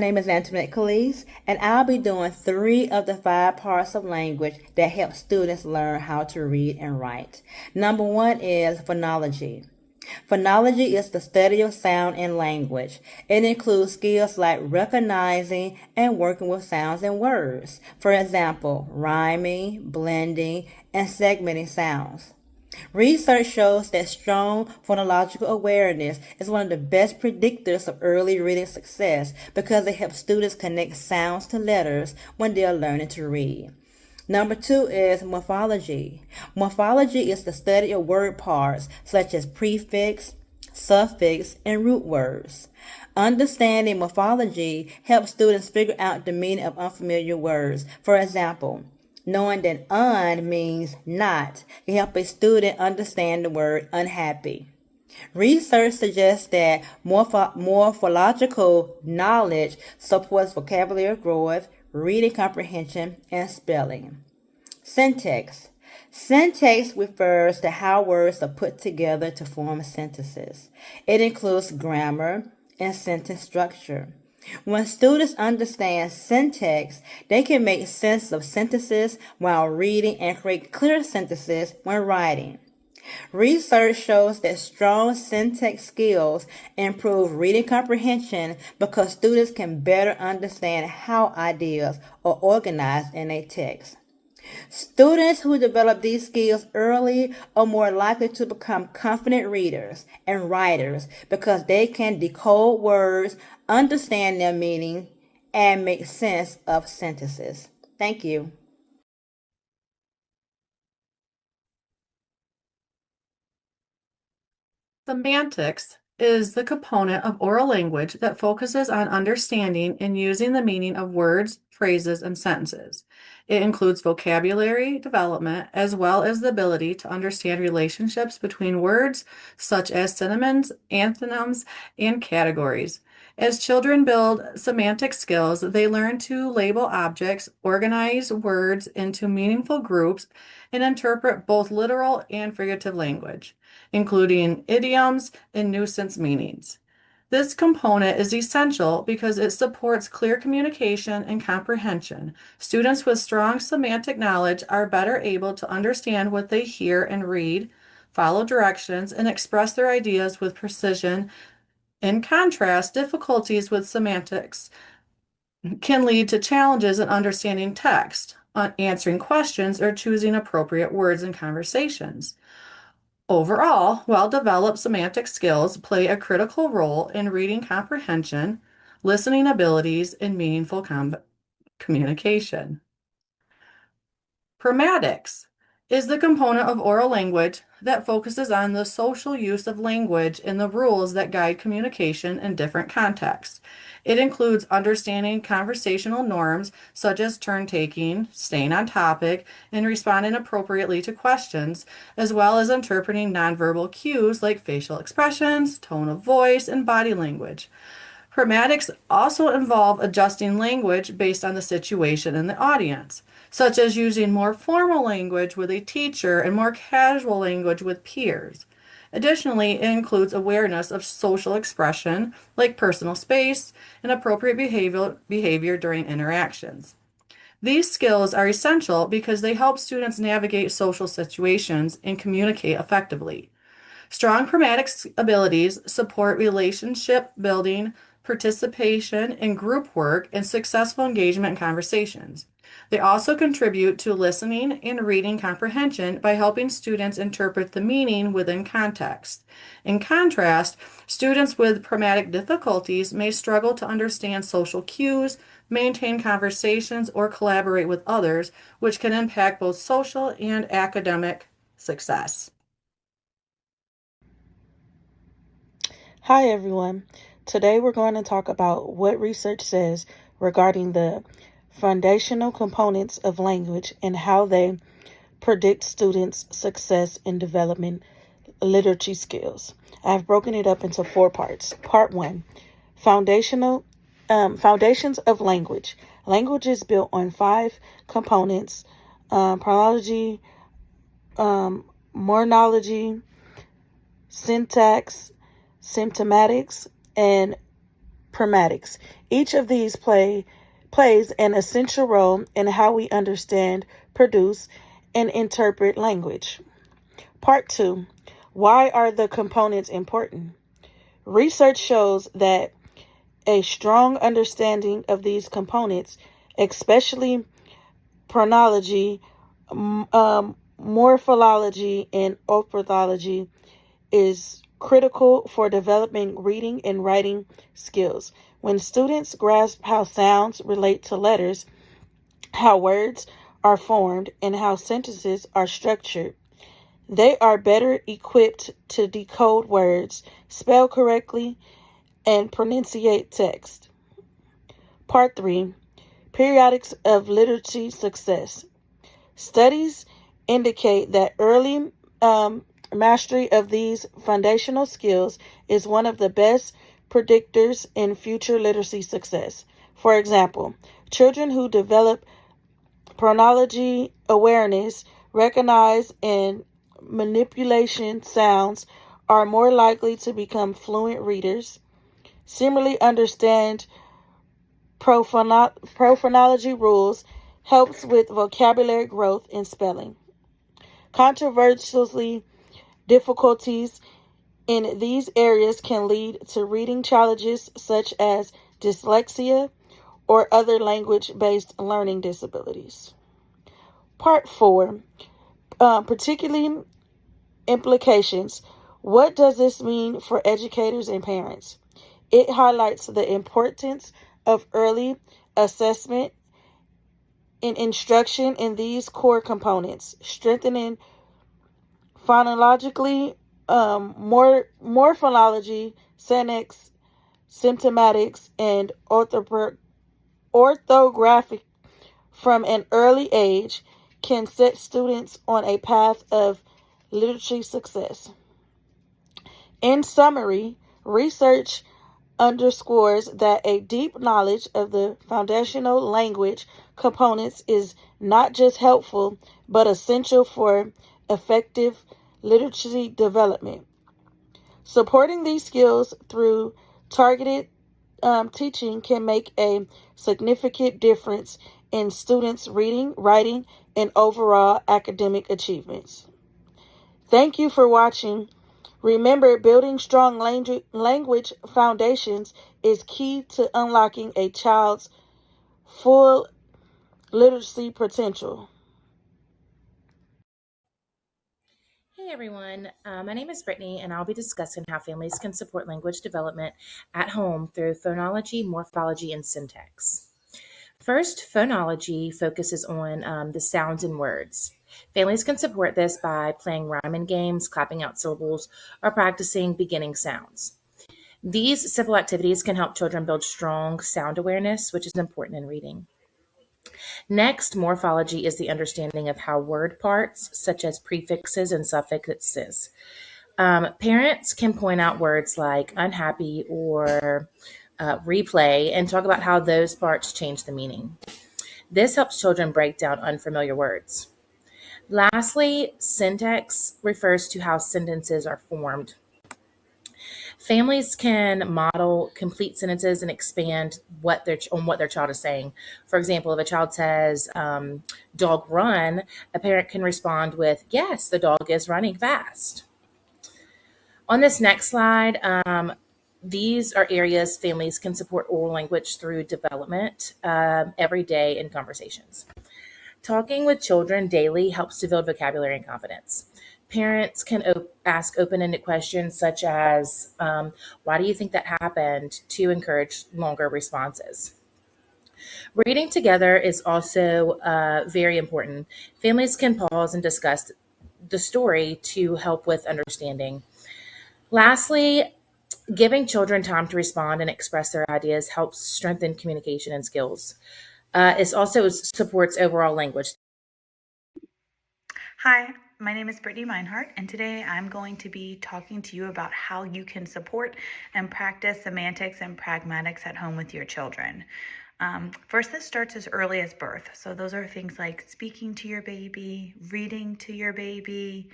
My name is Antoinette Calise, and I'll be doing 3 of the 5 parts of language that help students learn how to read and write. Number 1 is phonology. Phonology is the study of sound in language. It includes skills like recognizing and working with sounds in words. For example, rhyming, blending, and segmenting sounds. Research shows that strong phonological awareness is one of the best predictors of early reading success because it helps students connect sounds to letters when they are learning to read. Number 2 is morphology. Morphology is the study of word parts such as prefix, suffix, and root words. Understanding morphology helps students figure out the meaning of unfamiliar words. For example, knowing that means not can help a student understand the word unhappy. Research suggests that morphological knowledge supports vocabulary growth, reading comprehension, and spelling. Syntax. Syntax refers to how words are put together to form sentences. It includes grammar and sentence structure. When students understand syntax, they can make sense of sentences while reading and create clear sentences when writing. Research shows that strong syntax skills improve reading comprehension because students can better understand how ideas are organized in a text. Students who develop these skills early are more likely to become confident readers and writers because they can decode words, understand their meaning, and make sense of sentences. Thank you. Semantics is the component of oral language that focuses on understanding and using the meaning of words, phrases, and sentences. It includes vocabulary development as well as the ability to understand relationships between words, such as synonyms, antonyms, and categories. As children build semantic skills, they learn to label objects, organize words into meaningful groups, and interpret both literal and figurative language, including idioms and nuisance meanings. This component is essential because it supports clear communication and comprehension. Students with strong semantic knowledge are better able to understand what they hear and read, follow directions, and express their ideas with precision. In contrast, difficulties with semantics can lead to challenges in understanding text, answering questions, or choosing appropriate words in conversations. Overall, well-developed semantic skills play a critical role in reading comprehension, listening abilities, and meaningful communication. Pragmatics is the component of oral language that focuses on the social use of language and the rules that guide communication in different contexts. It includes understanding conversational norms such as turn taking, staying on topic, and responding appropriately to questions, as well as interpreting nonverbal cues like facial expressions, tone of voice, and body language. Pragmatics also involve adjusting language based on the situation and the audience, such as using more formal language with a teacher and more casual language with peers. Additionally, it includes awareness of social expression, like personal space and appropriate behavior during interactions. These skills are essential because they help students navigate social situations and communicate effectively. Strong pragmatic abilities support relationship building, participation in group work, and successful engagement in conversations. They also contribute to listening and reading comprehension by helping students interpret the meaning within context. In contrast, students with pragmatic difficulties may struggle to understand social cues, maintain conversations, or collaborate with others, which can impact both social and academic success. Hi, everyone. Today we're going to talk about what research says regarding the foundational components of language and how they predict students' success in developing literacy skills. I've broken it up into 4 parts. Part 1, foundations of language. Language is built on 5 components: pronology, morphology, syntax, symptomatics, and primatics. Each of these plays an essential role in how we understand, produce, and interpret language. Part 2. Why are the components important? Research shows that a strong understanding of these components, especially phonology, morphology, and orthology, is critical for developing reading and writing skills. When students grasp how sounds relate to letters, how words are formed, and how sentences are structured, they are better equipped to decode words, spell correctly, and pronunciate text. Part 3. Periodics of literacy success. Studies indicate that early mastery of these foundational skills is one of the best predictors in future literacy success. For example, children who develop phonology awareness, recognize and manipulation sounds are more likely to become fluent readers. Similarly, understand prophonology rules helps with vocabulary growth and spelling. Controversially, difficulties in these areas can lead to reading challenges such as dyslexia or other language-based learning disabilities. Part 4. Particularly implications. What does this mean for educators and parents? It highlights the importance of early assessment and instruction in these core components, strengthening phonologically, morphology, syntax, symptomatics, and orthographic from an early age can set students on a path of literacy success. In summary, research underscores that a deep knowledge of the foundational language components is not just helpful, but essential for effective literacy development. Supporting these skills through targeted teaching can make a significant difference in students' reading, writing, and overall academic achievements. Thank you for watching. Remember, building strong language foundations is key to unlocking a child's full literacy potential. Hey everyone, my name is Brittany, and I'll be discussing how families can support language development at home through phonology, morphology, and syntax. First, phonology focuses on the sounds in words. Families can support this by playing rhyming games, clapping out syllables, or practicing beginning sounds. These simple activities can help children build strong sound awareness, which is important in reading. Next, morphology is the understanding of how word parts, such as prefixes and suffixes. Parents can point out words like unhappy or replay and talk about how those parts change the meaning. This helps children break down unfamiliar words. Lastly, syntax refers to how sentences are formed. Families can model complete sentences and expand on what their child is saying. For example, if a child says, dog run, a parent can respond with, yes, the dog is running fast. On this next slide, these are areas families can support oral language through development every day in conversations. Talking with children daily helps to build vocabulary and confidence. Parents can ask open-ended questions such as, why do you think that happened, to encourage longer responses. Reading together is also very important. Families can pause and discuss the story to help with understanding. Lastly, giving children time to respond and express their ideas helps strengthen communication and skills. It also supports overall language. Hi, my name is Brittany Meinhardt, and today I'm going to be talking to you about how you can support and practice semantics and pragmatics at home with your children. First, this starts as early as birth. So those are things like speaking to your baby, reading to your baby,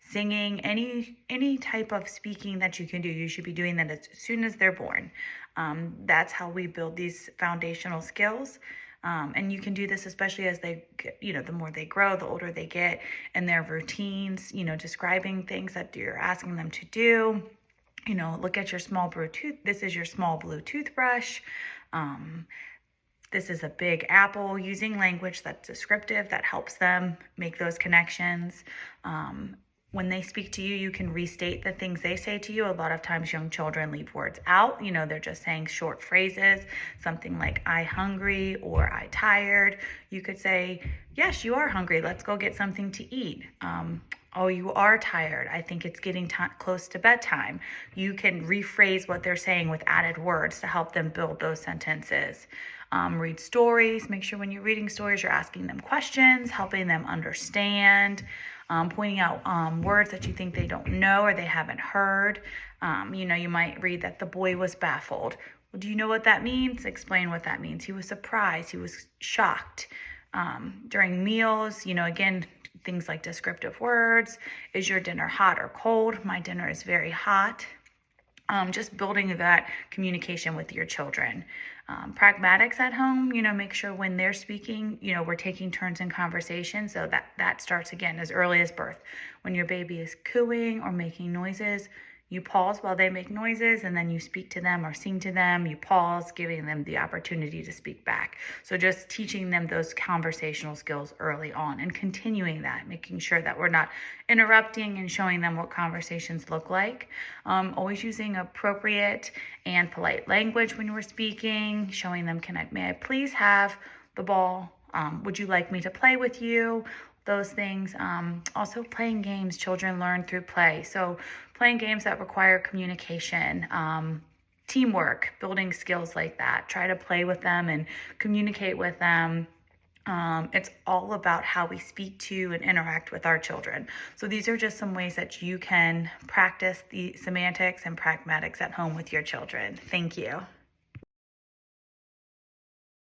singing, any type of speaking that you can do. You should be doing that as soon as they're born. That's how we build these foundational skills. And you can do this especially as they get, the more they grow, the older they get, and their routines, describing things that you're asking them to do. Look at your small blue this is your small blue toothbrush. This is a big apple, using language that's descriptive that helps them make those connections. When they speak to you, you can restate the things they say to you. A lot of times young children leave words out. They're just saying short phrases, something like I hungry or I tired. You could say, yes, you are hungry. Let's go get something to eat. Oh, you are tired. I think it's getting close to bedtime. You can rephrase what they're saying with added words to help them build those sentences. Read stories. Make sure when you're reading stories, you're asking them questions, helping them understand, pointing out words that you think they don't know or they haven't heard. You might read that the boy was baffled. Well, do you know what that means? Explain what that means. He was surprised. He was shocked. During meals, again, things like descriptive words. Is your dinner hot or cold? My dinner is very hot. Just building that communication with your children. Pragmatics at home, make sure when they're speaking, we're taking turns in conversation. So that starts again as early as birth. When your baby is cooing or making noises, you pause while they make noises, and then you speak to them or sing to them. You pause, giving them the opportunity to speak back. So just teaching them those conversational skills early on and continuing that, making sure that we're not interrupting and showing them what conversations look like. Always using appropriate and polite language when we're speaking, showing them, may I please have the ball? Would you like me to play with you? Those things. Also playing games. Children learn through play. So playing games that require communication, teamwork, building skills like that. Try to play with them and communicate with them. It's all about how we speak to and interact with our children. So these are just some ways that you can practice the semantics and pragmatics at home with your children. Thank you.